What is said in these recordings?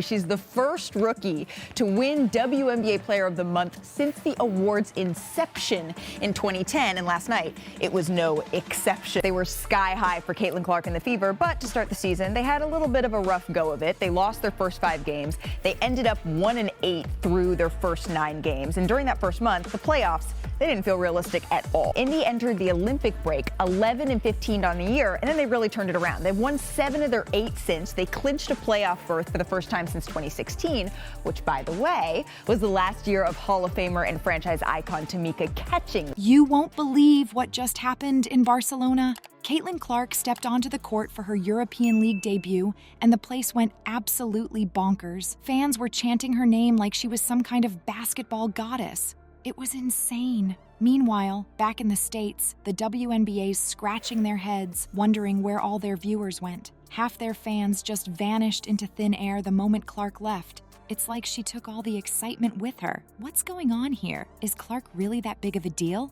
She's the first rookie to win WNBA Player of the Month since the award's inception in 2010, and last night it was no exception. They were sky high for Caitlin Clark and the Fever, but to start the season, they had a little bit of a rough go of it. They lost their first 5 games. They ended up 1-8 through their first 9 games, and during that first month, the playoffs, they didn't feel realistic at all. Indy entered the Olympic break 11-15 on the year, and then they really turned it around. They've won 7 of their 8 since. They clinched a playoff berth for the first time since 2016, which, by the way, was the last year of Hall of Famer and franchise icon Tamika Catching. You won't believe what just happened in Barcelona. Caitlin Clark stepped onto the court for her European League debut, and the place went absolutely bonkers. Fans were chanting her name like she was some kind of basketball goddess. It was insane. Meanwhile, back in the States, the WNBA's scratching their heads, wondering where all their viewers went. Half their fans just vanished into thin air the moment Clark left. It's like she took all the excitement with her. What's going on here? Is Clark really that big of a deal?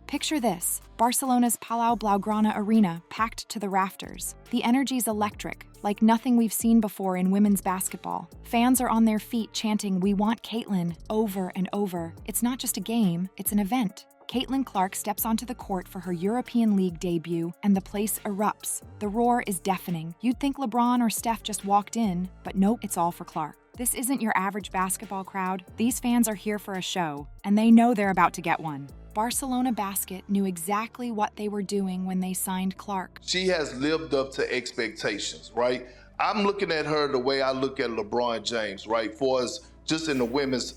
Picture this: Barcelona's Palau Blaugrana arena packed to the rafters. The energy's electric, like nothing we've seen before in women's basketball. Fans are on their feet chanting, "We want Caitlin," over and over. It's not just a game, it's an event. Caitlin Clark steps onto the court for her European League debut, and the place erupts. The roar is deafening. You'd think LeBron or Steph just walked in, but nope, it's all for Clark. This isn't your average basketball crowd. These fans are here for a show, and they know they're about to get one. Barcelona Basket knew exactly what they were doing when they signed Clark. She has lived up to expectations, right? I'm looking at her the way I look at LeBron James, right? For us, just in the women's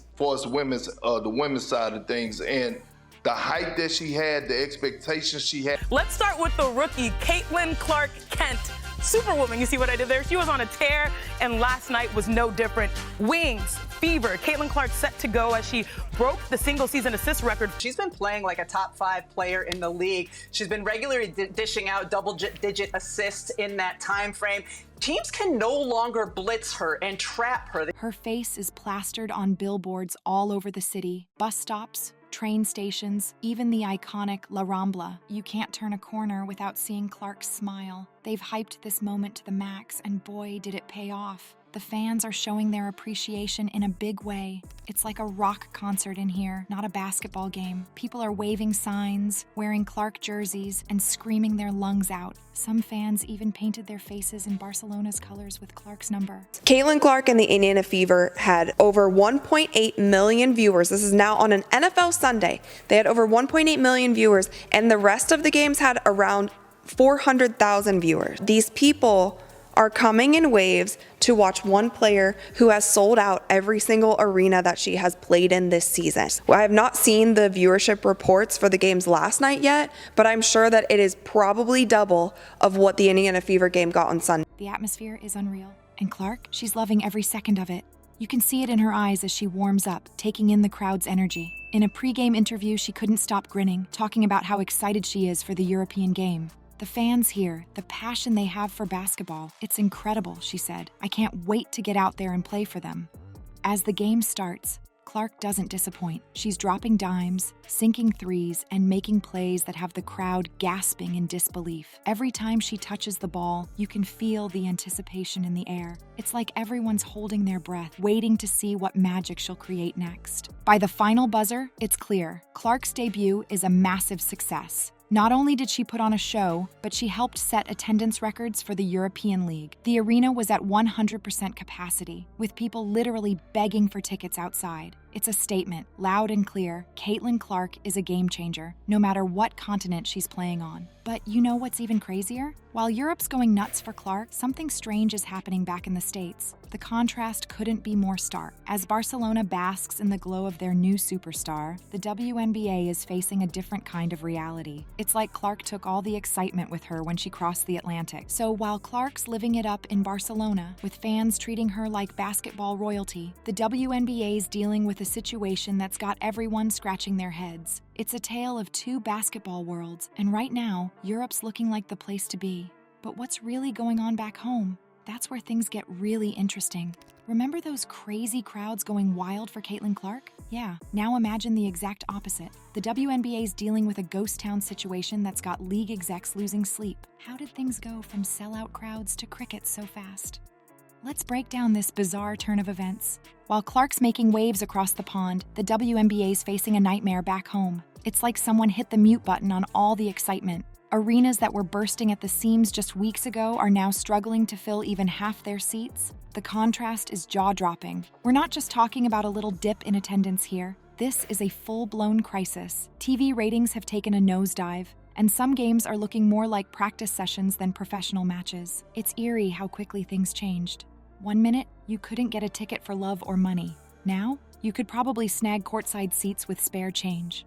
side of things, and the hype that she had, the expectations she had. Let's start with the rookie, Caitlin Clark Kent. Superwoman, you see what I did there? She was on a tear, and last night was no different. Wings, fever. Caitlin Clark set to go as she broke the single-season assist record. She's been playing like a top 5 player in the league. She's been regularly dishing out double-digit assists in that time frame. Teams can no longer blitz her and trap her. Her face is plastered on billboards all over the city, bus stops, train stations, even the iconic La Rambla. You can't turn a corner without seeing Clark's smile. They've hyped this moment to the max, and boy, did it pay off. The fans are showing their appreciation in a big way. It's like a rock concert in here, not a basketball game. People are waving signs, wearing Clark jerseys, and screaming their lungs out. Some fans even painted their faces in Barcelona's colors with Clark's number. Caitlin Clark and the Indiana Fever had over 1.8 million viewers. This is now on an NFL Sunday. They had over 1.8 million viewers, and the rest of the games had around 400,000 viewers. These people are coming in waves to watch one player who has sold out every single arena that she has played in this season. Well, I have not seen the viewership reports for the games last night yet, but I'm sure that it is probably double of what the Indiana Fever game got on Sunday. The atmosphere is unreal. And Clark, she's loving every second of it. You can see it in her eyes as she warms up, taking in the crowd's energy. In a pregame interview, she couldn't stop grinning, talking about how excited she is for the European game. The fans here, the passion they have for basketball, it's incredible, she said. I can't wait to get out there and play for them. As the game starts, Clark doesn't disappoint. She's dropping dimes, sinking threes, and making plays that have the crowd gasping in disbelief. Every time she touches the ball, you can feel the anticipation in the air. It's like everyone's holding their breath, waiting to see what magic she'll create next. By the final buzzer, it's clear. Clark's debut is a massive success. Not only did she put on a show, but she helped set attendance records for the European League. The arena was at 100% capacity, with people literally begging for tickets outside. It's a statement, loud and clear. Caitlin Clark is a game changer, no matter what continent she's playing on. But you know what's even crazier? While Europe's going nuts for Clark, something strange is happening back in the States. The contrast couldn't be more stark. As Barcelona basks in the glow of their new superstar, the WNBA is facing a different kind of reality. It's like Clark took all the excitement with her when she crossed the Atlantic. So while Clark's living it up in Barcelona, with fans treating her like basketball royalty, the WNBA's dealing with a situation that's got everyone scratching their heads. It's a tale of 2 basketball worlds, and right now, Europe's looking like the place to be. But what's really going on back home? That's where things get really interesting. Remember those crazy crowds going wild for Caitlin Clark? Yeah, now imagine the exact opposite. The WNBA's dealing with a ghost town situation that's got league execs losing sleep. How did things go from sellout crowds to crickets so fast? Let's break down this bizarre turn of events. While Clark's making waves across the pond, the WNBA's facing a nightmare back home. It's like someone hit the mute button on all the excitement. Arenas that were bursting at the seams just weeks ago are now struggling to fill even half their seats. The contrast is jaw-dropping. We're not just talking about a little dip in attendance here. This is a full-blown crisis. TV ratings have taken a nosedive, and some games are looking more like practice sessions than professional matches. It's eerie how quickly things changed. 1 minute, you couldn't get a ticket for love or money. Now, you could probably snag courtside seats with spare change.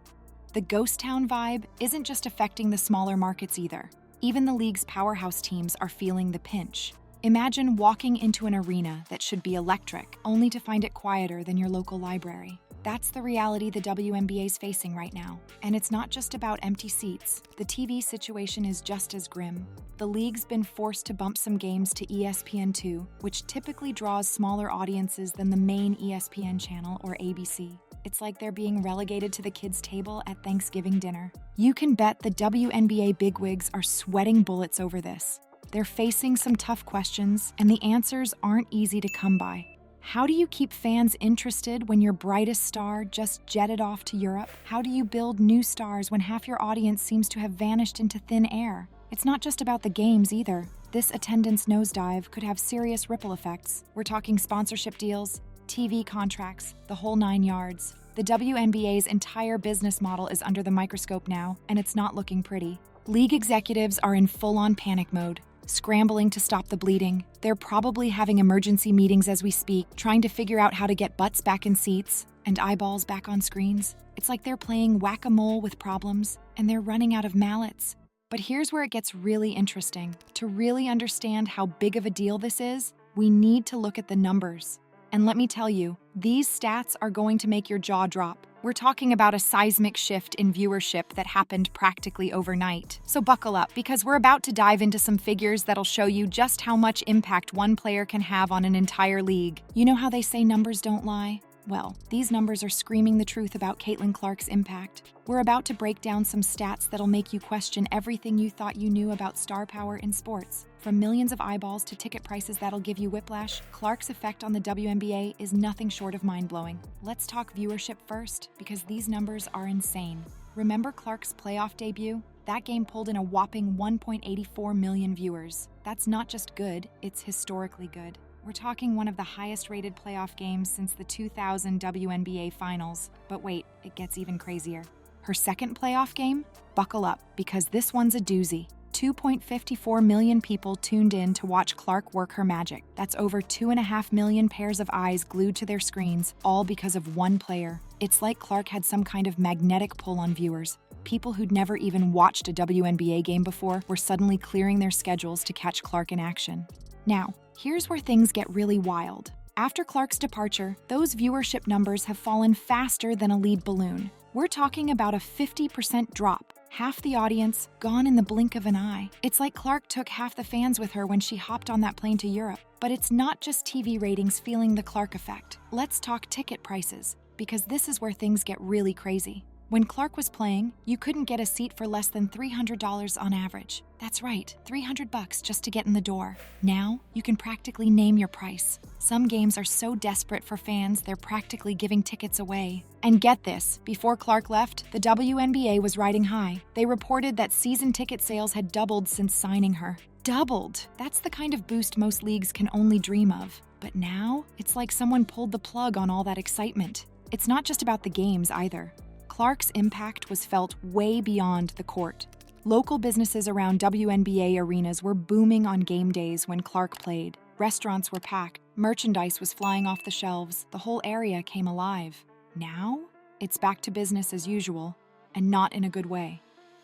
The ghost town vibe isn't just affecting the smaller markets either. Even the league's powerhouse teams are feeling the pinch. Imagine walking into an arena that should be electric, only to find it quieter than your local library. That's the reality the WNBA is facing right now. And it's not just about empty seats. The TV situation is just as grim. The league's been forced to bump some games to ESPN2, which typically draws smaller audiences than the main ESPN channel or ABC. It's like they're being relegated to the kids' table at Thanksgiving dinner. You can bet the WNBA bigwigs are sweating bullets over this. They're facing some tough questions, and the answers aren't easy to come by. How do you keep fans interested when your brightest star just jetted off to Europe? How do you build new stars when half your audience seems to have vanished into thin air? It's not just about the games either. This attendance nosedive could have serious ripple effects. We're talking sponsorship deals, TV contracts, the whole 9 yards. The WNBA's entire business model is under the microscope now, and it's not looking pretty. League executives are in full-on panic mode, scrambling to stop the bleeding. They're probably having emergency meetings as we speak, trying to figure out how to get butts back in seats and eyeballs back on screens. It's like they're playing whack-a-mole with problems, and they're running out of mallets. But here's where it gets really interesting. To really understand how big of a deal this is, we need to look at the numbers. And let me tell you, these stats are going to make your jaw drop. We're talking about a seismic shift in viewership that happened practically overnight. So buckle up, because we're about to dive into some figures that'll show you just how much impact one player can have on an entire league. You know how they say numbers don't lie? Well, these numbers are screaming the truth about Caitlin Clark's impact. We're about to break down some stats that'll make you question everything you thought you knew about star power in sports. From millions of eyeballs to ticket prices that'll give you whiplash, Clark's effect on the WNBA is nothing short of mind-blowing. Let's talk viewership first, because these numbers are insane. Remember Clark's playoff debut? That game pulled in a whopping 1.84 million viewers. That's not just good, it's historically good. We're talking one of the highest-rated playoff games since the 2000 WNBA Finals. But wait, it gets even crazier. Her second playoff game? Buckle up, because this one's a doozy. 2.54 million people tuned in to watch Clark work her magic. That's over 2.5 million pairs of eyes glued to their screens, all because of one player. It's like Clark had some kind of magnetic pull on viewers. People who'd never even watched a WNBA game before were suddenly clearing their schedules to catch Clark in action. Now, here's where things get really wild. After Clark's departure, those viewership numbers have fallen faster than a lead balloon. We're talking about a 50% drop. Half the audience gone in the blink of an eye. It's like Clark took half the fans with her when she hopped on that plane to Europe. But it's not just TV ratings feeling the Clark effect. Let's talk ticket prices, because this is where things get really crazy. When Clark was playing, you couldn't get a seat for less than $300 on average. That's right, $300 just to get in the door. Now, you can practically name your price. Some games are so desperate for fans, they're practically giving tickets away. And get this, before Clark left, the WNBA was riding high. They reported that season ticket sales had doubled since signing her. Doubled! That's the kind of boost most leagues can only dream of. But now, it's like someone pulled the plug on all that excitement. It's not just about the games either. Clark's impact was felt way beyond the court. Local businesses around WNBA arenas were booming on game days when Clark played. Restaurants were packed, merchandise was flying off the shelves, the whole area came alive. Now, it's back to business as usual, and not in a good way.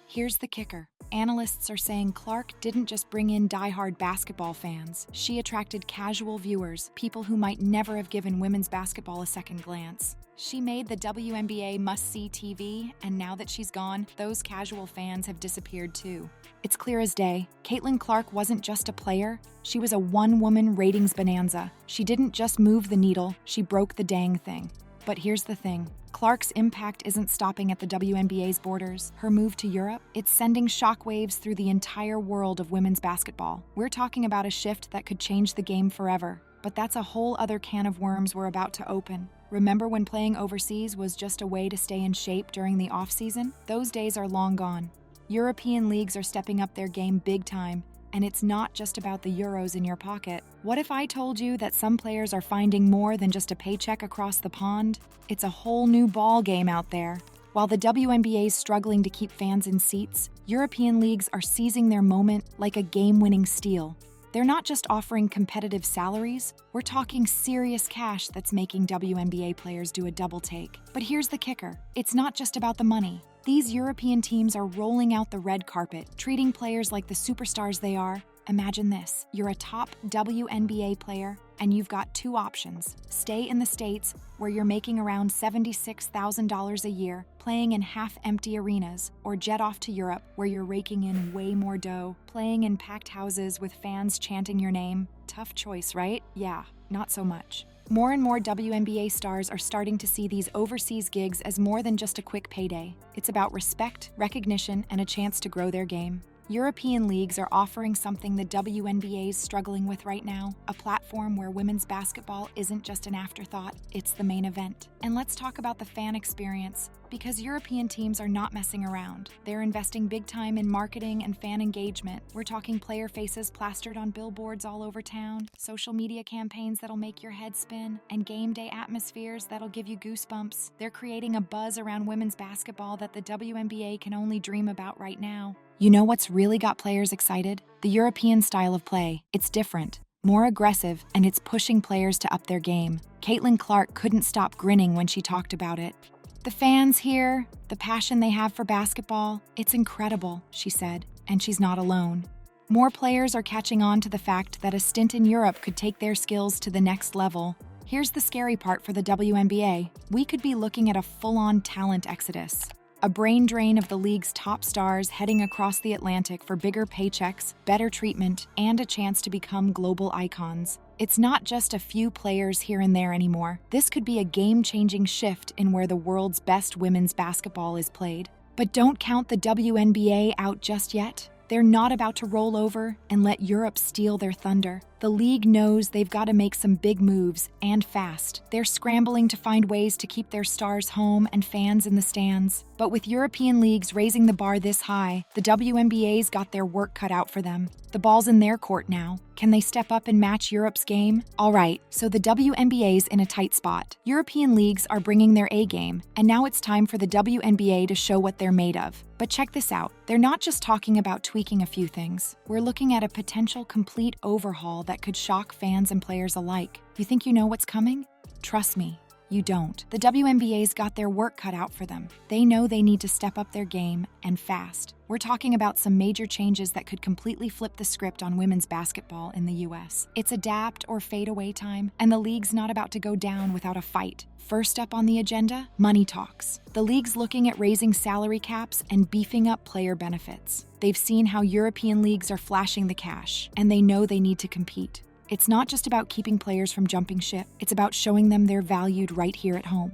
Here's the kicker. Analysts are saying Clark didn't just bring in diehard basketball fans. She attracted casual viewers, people who might never have given women's basketball a second glance. She made the WNBA must-see TV, and now that she's gone, those casual fans have disappeared too. It's clear as day, Caitlin Clark wasn't just a player, she was a one-woman ratings bonanza. She didn't just move the needle, she broke the dang thing. But here's the thing. Clark's impact isn't stopping at the WNBA's borders. Her move to Europe, it's sending shockwaves through the entire world of women's basketball. We're talking about a shift that could change the game forever. But that's a whole other can of worms we're about to open. Remember when playing overseas was just a way to stay in shape during the off-season? Those days are long gone. European leagues are stepping up their game big time, and it's not just about the euros in your pocket. What if I told you that some players are finding more than just a paycheck across the pond? It's a whole new ball game out there. While the WNBA is struggling to keep fans in seats, European leagues are seizing their moment like a game-winning steal. They're not just offering competitive salaries, we're talking serious cash that's making WNBA players do a double take. But here's the kicker, it's not just about the money. These European teams are rolling out the red carpet, treating players like the superstars they are. Imagine this, you're a top WNBA player, and you've got two options. Stay in the States, where you're making around $76,000 a year, playing in half-empty arenas, or jet off to Europe, where you're raking in way more dough, playing in packed houses with fans chanting your name. Tough choice, right? Yeah, not so much. More and more WNBA stars are starting to see these overseas gigs as more than just a quick payday. It's about respect, recognition, and a chance to grow their game. European leagues are offering something the WNBA is struggling with right now, a platform where women's basketball isn't just an afterthought, it's the main event. And let's talk about the fan experience, because European teams are not messing around. They're investing big time in marketing and fan engagement. We're talking player faces plastered on billboards all over town, social media campaigns that'll make your head spin, and game day atmospheres that'll give you goosebumps. They're creating a buzz around women's basketball that the WNBA can only dream about right now. You know what's really got players excited? The European style of play. It's different, more aggressive, and it's pushing players to up their game. Caitlin Clark couldn't stop grinning when she talked about it. The fans here, the passion they have for basketball, it's incredible, she said, and she's not alone. More players are catching on to the fact that a stint in Europe could take their skills to the next level. Here's the scary part for the WNBA. We could be looking at a full-on talent exodus. A brain drain of the league's top stars heading across the Atlantic for bigger paychecks, better treatment, and a chance to become global icons. It's not just a few players here and there anymore. This could be a game-changing shift in where the world's best women's basketball is played. But don't count the WNBA out just yet. They're not about to roll over and let Europe steal their thunder. The league knows they've got to make some big moves, and fast. They're scrambling to find ways to keep their stars home and fans in the stands. But with European leagues raising the bar this high, the WNBA's got their work cut out for them. The ball's in their court now. Can they step up and match Europe's game? All right, so the WNBA's in a tight spot. European leagues are bringing their A game, and now it's time for the WNBA to show what they're made of. But check this out. They're not just talking about tweaking a few things. We're looking at a potential complete overhaul that could shock fans and players alike. You think you know what's coming? Trust me, you don't. The WNBA's got their work cut out for them. They know they need to step up their game, and fast. We're talking about some major changes that could completely flip the script on women's basketball in the US. It's adapt or fade away time, and the league's not about to go down without a fight. First up on the agenda, money talks. The league's looking at raising salary caps and beefing up player benefits. They've seen how European leagues are flashing the cash, and they know they need to compete. It's not just about keeping players from jumping ship, it's about showing them they're valued right here at home.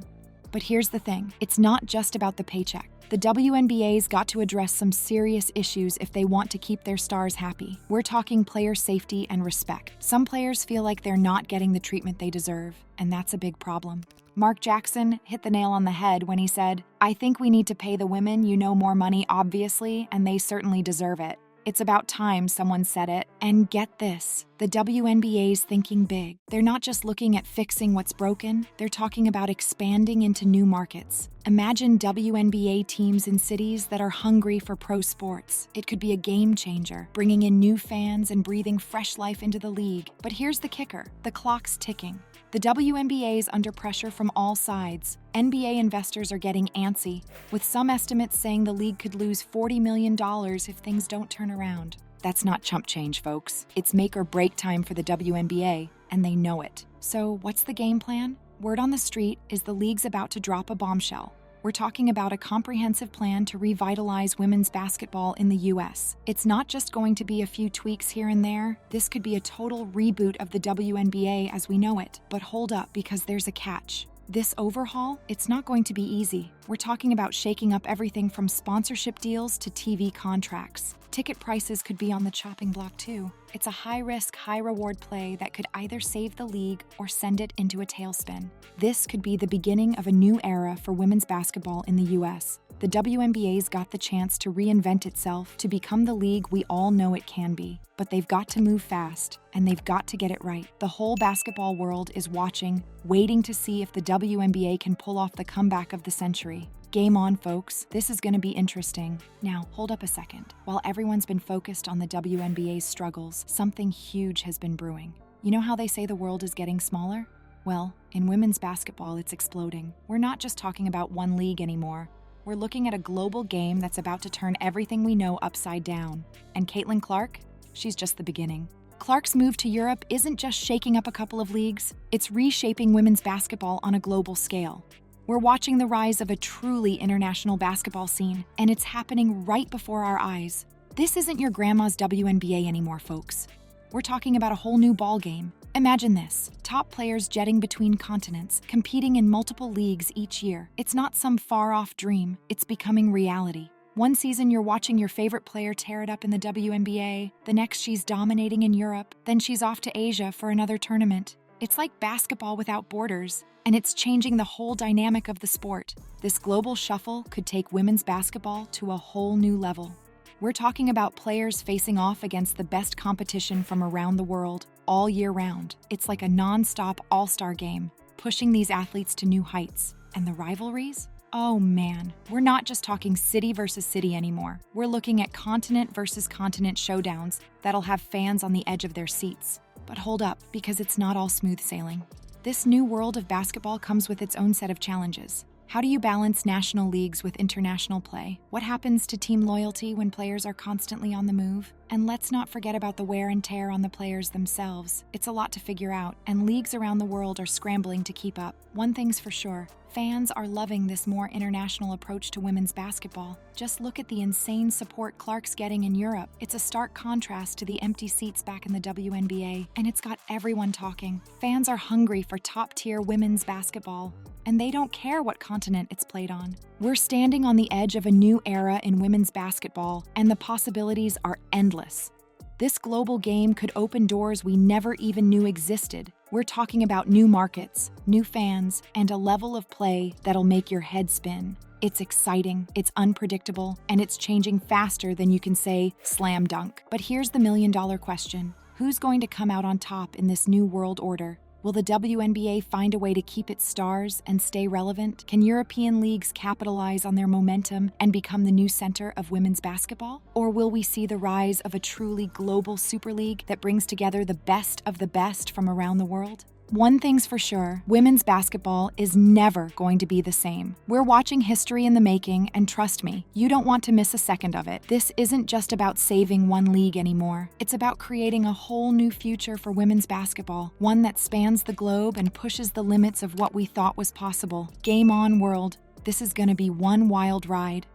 But here's the thing, it's not just about the paycheck. The WNBA's got to address some serious issues if they want to keep their stars happy. We're talking player safety and respect. Some players feel like they're not getting the treatment they deserve, and that's a big problem. Mark Jackson hit the nail on the head when he said, "I think we need to pay the women more money, obviously, and they certainly deserve it. It's about time someone said it." And get this, the WNBA's thinking big. They're not just looking at fixing what's broken, they're talking about expanding into new markets. Imagine WNBA teams in cities that are hungry for pro sports. It could be a game changer, bringing in new fans and breathing fresh life into the league. But here's the kicker, the clock's ticking. The WNBA is under pressure from all sides. NBA investors are getting antsy, with some estimates saying the league could lose $40 million if things don't turn around. That's not chump change, folks. It's make or break time for the WNBA, and they know it. So what's the game plan? Word on the street is the league's about to drop a bombshell. We're talking about a comprehensive plan to revitalize women's basketball in the US. It's not just going to be a few tweaks here and there. This could be a total reboot of the WNBA as we know it. But hold up, because there's a catch. This overhaul, it's not going to be easy. We're talking about shaking up everything from sponsorship deals to TV contracts. Ticket prices could be on the chopping block too. It's a high-risk, high-reward play that could either save the league or send it into a tailspin. This could be the beginning of a new era for women's basketball in the US. The WNBA's got the chance to reinvent itself to become the league we all know it can be. But they've got to move fast, and they've got to get it right. The whole basketball world is watching, waiting to see if the WNBA can pull off the comeback of the century. Game on, folks. This is going to be interesting. Now, hold up a second. While everyone's been focused on the WNBA's struggles, something huge has been brewing. You know how they say the world is getting smaller? Well, in women's basketball, it's exploding. We're not just talking about one league anymore. We're looking at a global game that's about to turn everything we know upside down. And Caitlin Clark? She's just the beginning. Clark's move to Europe isn't just shaking up a couple of leagues, it's reshaping women's basketball on a global scale. We're watching the rise of a truly international basketball scene, and it's happening right before our eyes. This isn't your grandma's WNBA anymore, folks. We're talking about a whole new ballgame. Imagine this, top players jetting between continents, competing in multiple leagues each year. It's not some far-off dream, it's becoming reality. One season you're watching your favorite player tear it up in the WNBA, the next she's dominating in Europe, then she's off to Asia for another tournament. It's like basketball without borders, and it's changing the whole dynamic of the sport. This global shuffle could take women's basketball to a whole new level. We're talking about players facing off against the best competition from around the world, all year round. It's like a non-stop all-star game, pushing these athletes to new heights. And the rivalries? Oh man, we're not just talking city versus city anymore. We're looking at continent versus continent showdowns that'll have fans on the edge of their seats. But hold up, because it's not all smooth sailing. This new world of basketball comes with its own set of challenges. How do you balance national leagues with international play? What happens to team loyalty when players are constantly on the move? And let's not forget about the wear and tear on the players themselves. It's a lot to figure out, and leagues around the world are scrambling to keep up. One thing's for sure, fans are loving this more international approach to women's basketball. Just look at the insane support Clark's getting in Europe. It's a stark contrast to the empty seats back in the WNBA, and it's got everyone talking. Fans are hungry for top-tier women's basketball, and they don't care what continent it's played on. We're standing on the edge of a new era in women's basketball, and the possibilities are endless. This global game could open doors we never even knew existed. We're talking about new markets, new fans, and a level of play that'll make your head spin. It's exciting, it's unpredictable, and it's changing faster than you can say slam dunk. But here's the million-dollar question. Who's going to come out on top in this new world order? Will the WNBA find a way to keep its stars and stay relevant? Can European leagues capitalize on their momentum and become the new center of women's basketball? Or will we see the rise of a truly global super league that brings together the best of the best from around the world? One thing's for sure, women's basketball is never going to be the same. We're watching history in the making, and trust me, you don't want to miss a second of it. This isn't just about saving one league anymore. It's about creating a whole new future for women's basketball, one that spans the globe and pushes the limits of what we thought was possible. Game on, world. This is going to be one wild ride.